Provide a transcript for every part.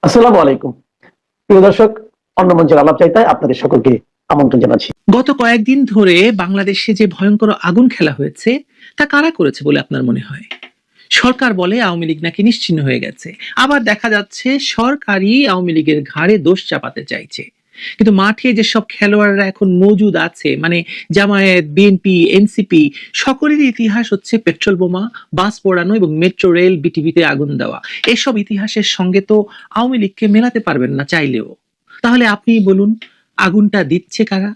আসসালামু আলাইকুম। প্রিয় দর্শক, অন্য মঞ্চের আলাপ চাইতায় আপনাদের সকলকে আমন্ত্রণ জানাচ্ছি। গত কয়েকদিন ধরে বাংলাদেশে যে ভয়ঙ্কর আগুন খেলা হয়েছে তা কারা করেছে বলে আপনার মনে হয়? সরকার বলে আওয়ামী লীগ নাকি নিশ্চিহ্ন হয়ে গেছে, আবার দেখা যাচ্ছে সরকারই আওয়ামী লীগের ঘাড়ে দোষ চাপাতে চাইছে। কিন্তু মাঠে যেসব খেলোয়াড়রা এখন মজুদ আছে, মানে জামায়াত, বিএনপি, এনসিপি, সকলেরই ইতিহাস হচ্ছে পেট্রোল বোমা, বাস পোড়ানো এবং মেট্রো রেল, বিটিভিতে আগুন দেওয়া। এসব ইতিহাসের সঙ্গে তো আওয়ামী লীগকে মেলাতে পারবেন না চাইলেও। তাহলে আপনি বলুন, আগুনটা দিচ্ছে কারা?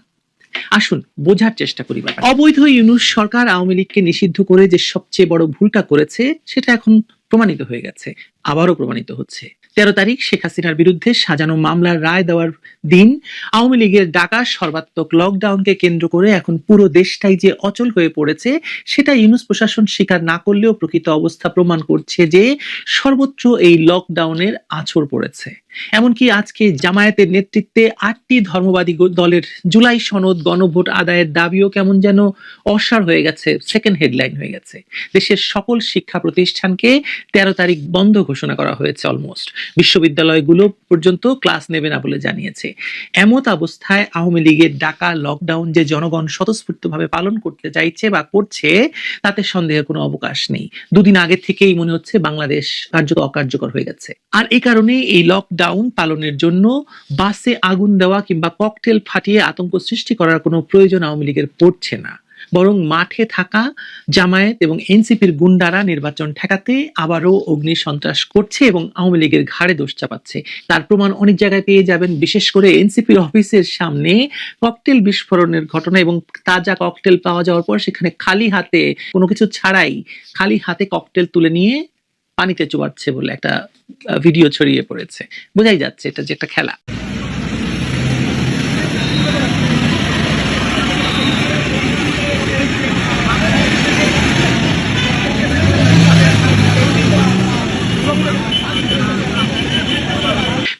আসুন বোঝার চেষ্টা করি ব্যাপারটা। অবৈধ ইউনূস সরকার আওয়ামী লীগকে নিষিদ্ধ করে যে সবচেয়ে বড় ভুলটা করেছে সেটা এখন প্রমাণিত হয়ে গেছে, আবারও প্রমাণিত হচ্ছে। 13 তারিখ শেখ হাসিনার বিরুদ্ধে সাজানো মামলার রায় দেওয়ার দিন আওয়ামী লীগের ডাকা সর্বাত্মক লকডাউনকে কেন্দ্র করে এখন পুরো দেশটাই যে অচল হয়ে পড়েছে সেটা ইউনূস প্রশাসন স্বীকার না করলেও প্রকৃত অবস্থা প্রমাণ করছে যে সর্বোচ্চ এই লকডাউনের আছড় পড়েছে। এমনকি আজকে জামায়াতের নেতৃত্বে 8টি ধর্মবাদী দলের জুলাই সনদ গণভোট আদায়ের দাবিও কেমন যেন অসাড় হয়ে গেছে, সেকেন্ড হেডলাইন হয়ে গেছে। দেশের সকল শিক্ষা প্রতিষ্ঠানকে 13 তারিখ বন্ধ ঘোষণা করা হয়েছে। অলমোস্ট বিশ্ববিদ্যালয়গুলো পর্যন্ত ক্লাস নেবে না বলে জানিয়েছে। এমত অবস্থায় আওয়ামী লীগের ডাকা লকডাউন যে জনগণ স্বতঃস্ফূর্তভাবে পালন করতে চাইছে বা করছে তাতে সন্দেহের কোনো অবকাশ নেই। দুদিন আগে থেকেই মনে হচ্ছে বাংলাদেশ কার্যত অকার্যকর হয়ে গেছে। আর এই কারণে এই লকডাউন পালনের জন্য বাসে আগুন দেওয়া কিংবা ককটেল ফাটিয়ে আতঙ্ক সৃষ্টি করার কোনো প্রয়োজন আওয়ামী লীগের পড়ছে না। বরং মাঠে থাকা জামায়াত এবং এনসিপির গুন্ডারা নির্বাচন ঠেকাতে আবারও অগ্নি সন্ত্রাস করছে এবং আওয়ামী লীগের ঘাড়ে দোষ চাপাচ্ছে। তার প্রমাণ অনেক জায়গায় পেয়ে যাবেন, বিশেষ করে এনসিপির অফিসের সামনে ককটেল বিস্ফোরণের ঘটনা এবং তাজা ককটেল পাওয়া যাওয়ার পর সেখানে খালি হাতে, কোনো কিছু ছাড়াই খালি হাতে ককটেল তুলে নিয়ে পানিতে চুবাচ্ছে বলে একটা ভিডিও ছড়িয়ে পড়েছে। বোঝাই যাচ্ছে এটা যে একটা খেলা।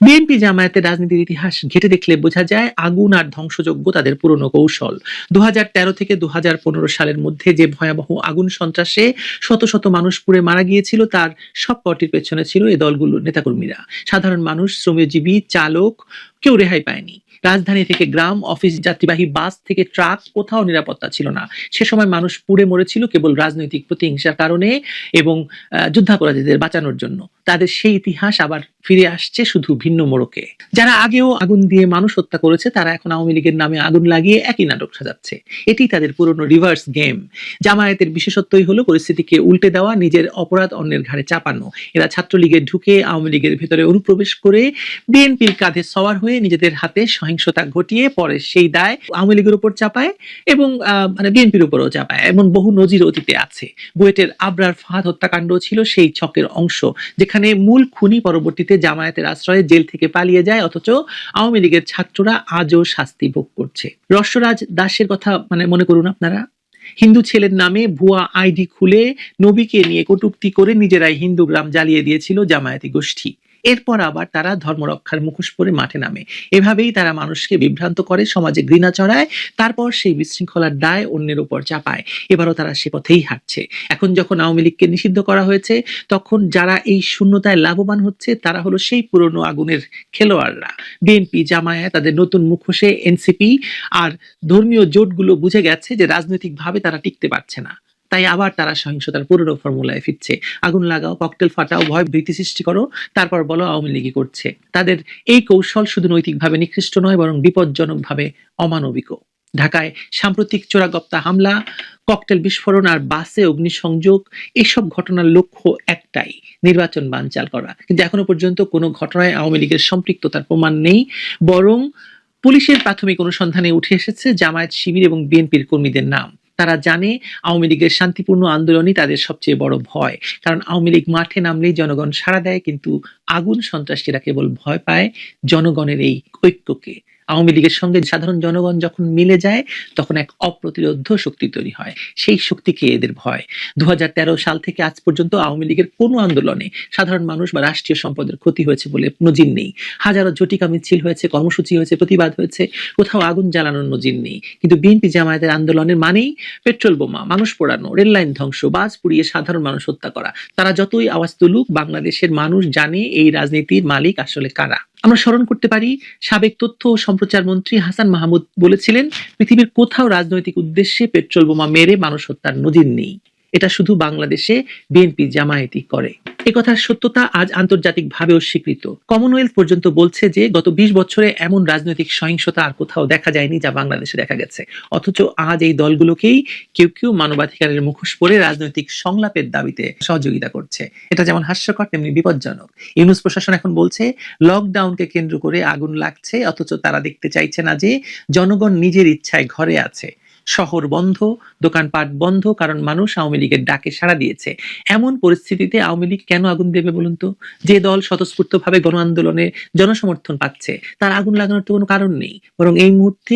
বিএনপি জামায়াতের রাজনীতির ইতিহাস ঘেটে দেখলে বোঝা যায় আগুন আর ধ্বংসযজ্ঞ তাদের পুরনো কৌশল। 2013 থেকে 2015 সালের মধ্যে যে ভয়াবহ আগুন সন্ত্রাসে শত শত মানুষ পুড়ে মারা গিয়েছিল তার সব কটির পেছনে ছিল এই দলগুলোর নেতাকর্মীরা। সাধারণ মানুষ, শ্রমজীবী, চালক কেউ রেহাই পায়নি। রাজধানী থেকে গ্রাম, অফিস যাত্রীবাহী বাস থেকে ট্রাক, কোথাও নিরাপত্তা ছিল না। সে সময় মানুষ পুড়ে মরেছিল কেবল রাজনৈতিক প্রতিহিংসার কারণে এবং যুদ্ধাপরাধীদের বাঁচানোর জন্য। তাদের সেই ইতিহাস আবার ফিরে আসছে, শুধু ভিন্ন মোড়কে। যারা আগেও আগুন দিয়ে মানুষ হত্যা করেছে তারা এখন আওয়ামী লীগের নামে আগুন লাগিয়ে একই নাটক সাজাচ্ছে। এটি তাদের পুরনো রিভার্স গেম। জামায়াতের বিশেষত্বই হলো পরিস্থিতিকে উল্টে দেওয়া, নিজের অপরাধ অন্যের ঘাড়ে চাপানো। এরা ছাত্রলীগে ঢুকে আওয়ামী লীগের ভেতরে অনুপ্রবেশ করে বিএনপির কাঁধে সওয়ার হয়ে নিজেদের হাতে সহিংসতা ঘটিয়ে পরে সেই দায় আওয়ামী লীগের উপর চাপায় এবং বিএনপির উপরও চাপায়। এমন বহু নজির অতীতে আছে। বুয়েটের আবরার ফাহাদ হত্যাকাণ্ড ছিল সেই ছকের অংশ, যেখানে মূল খুনি পরবর্তীতে জামায়াতের আশ্রয়ে জেল থেকে পালিয়ে যায়, অথচ আওয়ামী লীগের ছাত্ররা আজও শাস্তি ভোগ করছে। রসরাজ দাসের কথা মনে করুন আপনারা। হিন্দু ছেলের নামে ভুয়া আইডি খুলে নবীকে নিয়ে কটূক্তি করে নিজেরাই হিন্দু গ্রাম জ্বালিয়ে দিয়েছিল জামায়াতি গোষ্ঠী। এরপর আবার তারা ধর্মরক্ষার মুখোশ পরে মাঠে নামে। এভাবেই তারা মানুষকে বিভ্রান্ত করে, সমাজে ঘৃণা ছড়ায়, তারপর সেই বিশৃঙ্খলার দায় অন্যের উপর চাপায়। এবারও তারা সে পথেই হাঁটছে। এখন যখন আওয়ামী লীগকে নিষিদ্ধ করা হয়েছে তখন যারা এই শূন্যতায় লাভবান হচ্ছে তারা হলো সেই পুরনো আগুনের খেলোয়াড়রা। বিএনপি, জামায়াত, তাদের নতুন মুখোশে এনসিপি আর ধর্মীয় জোটগুলো বুঝে গেছে যে রাজনৈতিকভাবে তারা টিকতে পারছে না। তাই আবার তারা সহিংসতার পুরনো ফর্মুলায় ফিরছে। আগুন লাগাও, ককটেল ফাটাও, ভয় ভীতি সৃষ্টি করো, তারপর বলো আওয়ামী লীগই করছে। তাদের এই কৌশল শুধু নৈতিকভাবে নিকৃষ্ট নয়, বরং বিপজ্জনকভাবে অমানবিকও। ঢাকায় সাম্প্রতিক চোরাগপ্তা হামলা, ককটেল বিস্ফোরণ আর বাসে অগ্নিসংযোগ, এসব ঘটনার লক্ষ্য একটাই, নির্বাচন বানচাল করা। কিন্তু এখনো পর্যন্ত কোনো ঘটনায় আওয়ামী লীগের সম্পৃক্ততার প্রমাণ নেই, বরং পুলিশের প্রাথমিক অনুসন্ধানে উঠে এসেছে জামায়াত, শিবির এবং বিএনপির কর্মীদের নাম। তারা জানে আওয়ামী লীগের শান্তিপূর্ণ আন্দোলনই তাদের সবচেয়ে বড় ভয়। কারণ আওয়ামী লীগ মাঠে নামলেই জনগণ সাড়া দেয়, কিন্তু আগুন সন্ত্রাসীরা কেবল ভয় পায় জনগণের এই ঐক্যকে। আওয়ামী লীগের সঙ্গে সাধারণ জনগণ যখন মিলে যায় তখন এক অপ্রতিরোধ্য শক্তি তৈরি হয়। সেই শক্তিকে এদের ভয়। 2013 সাল থেকে আজ পর্যন্ত আওয়ামী লীগের কোনো আন্দোলনে সাধারণ মানুষ বা রাষ্ট্রীয় সম্পদের ক্ষতি হয়েছে বলে নজির নেই। হাজারো ঝটিকা মিছিল হয়েছে, কর্মসূচি হয়েছে, প্রতিবাদ হয়েছে, কোথাও আগুন জ্বালানোর নজির নেই। কিন্তু বিএনপি জামায়াতের আন্দোলনের মানেই পেট্রোল বোমা, মানুষ পোড়ানো, রেল লাইন ধ্বংস, বাস পুড়িয়ে সাধারণ মানুষ হত্যা করা। তারা যতই আওয়াজ তুলুক, বাংলাদেশের মানুষ জানে এই রাজনীতির মালিক আসলে কারা। আমরা স্মরণ করতে পারি, সাবেক তথ্য ও সম্প্রচার মন্ত্রী হাসান মাহমুদ বলেছিলেন, পৃথিবীর কোথাও রাজনৈতিক উদ্দেশ্যে পেট্রোল বোমা মেরে মানুষ হত্যার নজির নেই, এটা শুধু বাংলাদেশে বিএনপি জামায়াতি করে। এ কথার সত্যতা আজ আন্তর্জাতিকভাবেও স্বীকৃত। কমনওয়েলথ পর্যন্ত বলছে যে গত 20 বছরে এমন রাজনৈতিক সহিংসতা আর কোথাও দেখা যায়নি যা বাংলাদেশে দেখা গেছে। অথচ আজ এই দলগুলোকেই কেউ কেউ মানবাধিকারের মুখোশ পরে রাজনৈতিক সংলাপের দাবিতে সহযোগিতা করছে। এটা যেমন হাস্যকর তেমনি বিপজ্জনক। ইউনূস প্রশাসন এখন বলছে লকডাউনকে কেন্দ্র করে আগুন লাগছে, অথচ তারা দেখতে চাইছে না যে জনগণ নিজের ইচ্ছায় ঘরে আছে, শহর বন্ধ, দোকানপাট বন্ধ, কারণ মানুষ আওয়ামী লীগের ডাকে সাড়া দিয়েছে। এমন পরিস্থিতিতে আওয়ামী লীগ কেন আগুন দেবে বলুন তো? যে দল স্বতঃস্ফূর্তভাবে গণ আন্দোলনে জনসমর্থন পাচ্ছে, তার আগুন লাগানোর তো কোনো কারণ নেই। বরং এই মুহূর্তে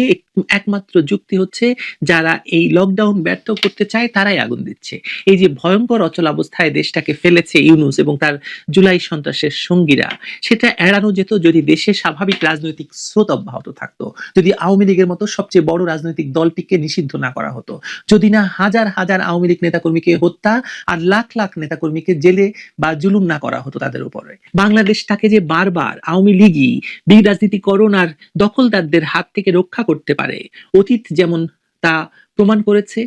একমাত্র যুক্তি হচ্ছে যারা এই লকডাউন ব্যর্থ করতে চায় তারাই আগুন দিচ্ছে। এই যে ভয়ঙ্কর অচল অবস্থায় দেশটাকে ফেলেছে ইউনূস এবং তার জুলাই সন্ত্রাসের সঙ্গীরা, সেটা এড়ানো যেত যদি দেশে স্বাভাবিক রাজনৈতিক স্রোত অব্যাহত থাকতো, যদি আওয়ামী লীগের মতো সবচেয়ে বড় রাজনৈতিক দলটিকে নিষিদ্ধ না করা হতো, যদি না হাজার হাজার আওয়ামী লীগ নেতাকর্মীকে হত্যা আর লাখ লাখ নেতাকর্মীকে জেলে বা জুলুম না করা হতো তাদের উপরে। বাংলাদেশটাকে যে বারবার আওয়ামী লীগই বিরাজনীতিকরণ আর দখলদারদের হাত থেকে রক্ষা করতে পারে, অতীত যেমন তা প্রমাণ করেছে,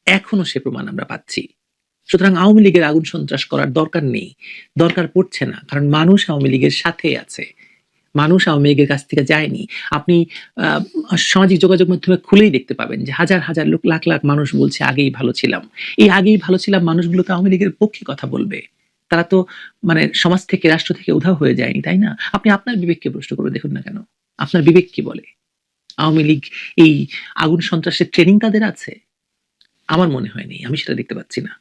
এখনো সে প্রমাণ আমরা পাচ্ছি। সুতরাং আওয়ামী লীগের আগুন সন্ত্রাস করার দরকার নেই, দরকার পড়ছে না, কারণ মানুষ আওয়ামী লীগের সাথে আছে, মানুষ আওয়ামী লীগের কাছ থেকে যায়নি। আপনি সামাজিক যোগাযোগ মাধ্যমে খুলেই দেখতে পাবেন যে হাজার হাজার লোক, লাখ লাখ মানুষ বলছে আগেই ভালো ছিলাম। এই আগেই ভালো ছিলাম মানুষগুলো তো আওয়ামী লীগের পক্ষে কথা বলবে, তারা তো মানে সমাজ থেকে, রাষ্ট্র থেকে উধাও হয়ে যায়নি, তাই না? আপনি আপনার বিবেককে প্রশ্ন করে দেখুন না কেন, আপনার বিবেক কি বলে? আওয়ামী লীগ এই আগুন সন্ত্রাসের ট্রেনিং তাদের আছে? আমার মনে হয়নি, আমি সেটা দেখতে পাচ্ছি না।